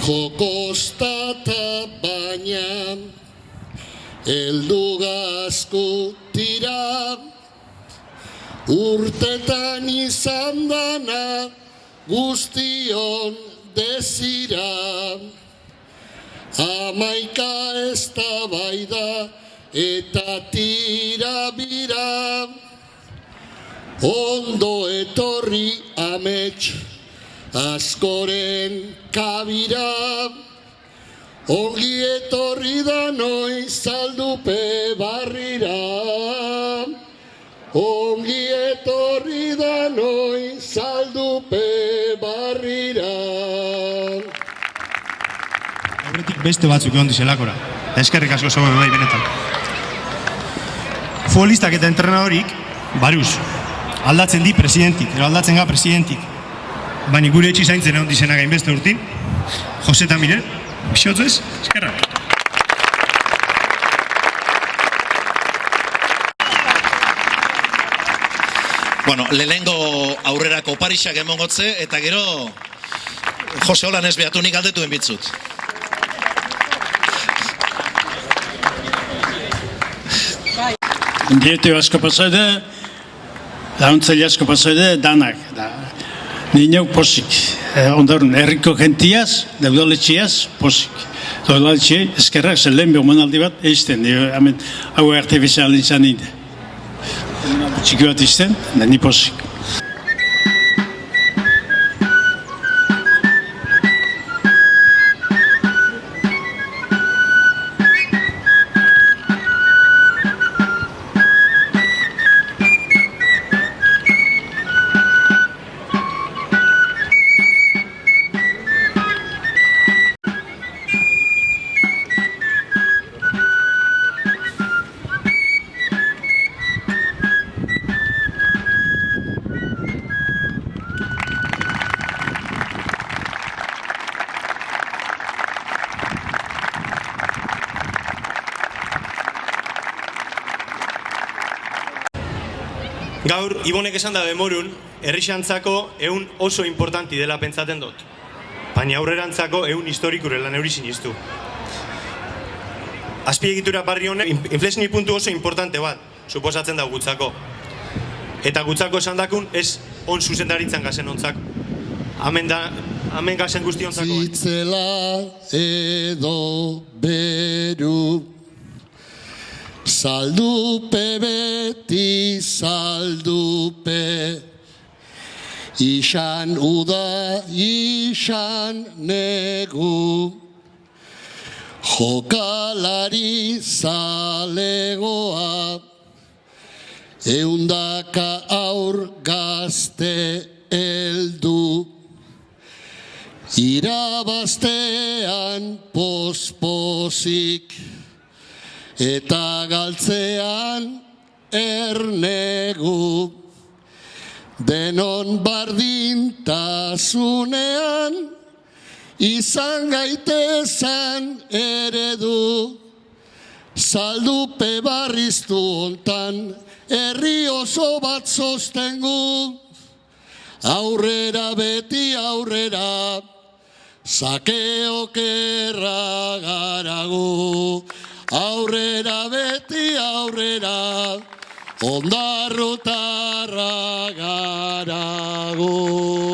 Jokostata baina eldu gazku tira, urtetan izan dana guztion desira. Amaika eztabaida eta tira bira, ondo etorri amets askoren kabira. Ongi etorri da noiz Zaldupe barrira. Ongi etorri da noiz Zaldupe barrira. Aurretik beste batzuk egon dizelakora. Eskerrik asko zago bai benetan. Futbolistak eta entrenadorik, baruz, aldatzen di presidentik, edo aldatzen ga presidentik. Baina gure etxi zaintzen egon dizena gainbeste urtin. Jose eta Miren, bisotzez, eskerrak. Bueno, lehenengo aurrerako Parisak emongotze, eta gero Jose holan ez behatu nik aldetuen bitzut. Dietio asko pasade, launtzele asko pasade, danak. Niñok posik. Ondarun, herriko gentiaz, daudaletxiaz, posik. Daudaletxia, eskerrak, zen lehen behomanaldi bat, eizten, hau artifizial izan ninde. Txiki bat izten, ni posik. Gaur, Ibonek esan da demorun, herrixantzako ehun oso importanti dela pentsaten dut. Baina aurrerantzako ehun historikurela neuri sinistu. Azpiegitura barri honek inflexioni puntu oso importante bat, suposatzen da gutzako. Eta gutzako esan dakun ez on zuzendaritzan gazen ontzako. Hemen gazen guztiontzako. Zitzela edo beru, Zaldupe beti Zaldupe, isan uda, isan negu, jokalari zalegoa, eundaka aur gazte heldu, irabaztean posposik, eta galtzean ernegu, denon bardintasunean, izan gaitezan eredu, Zaldupe barriztu hontan, herri oso bat sostengu, aurrera beti aurrera, sakeokerra garagu. Aurrera beti aurrera, ondarrutarra garagu.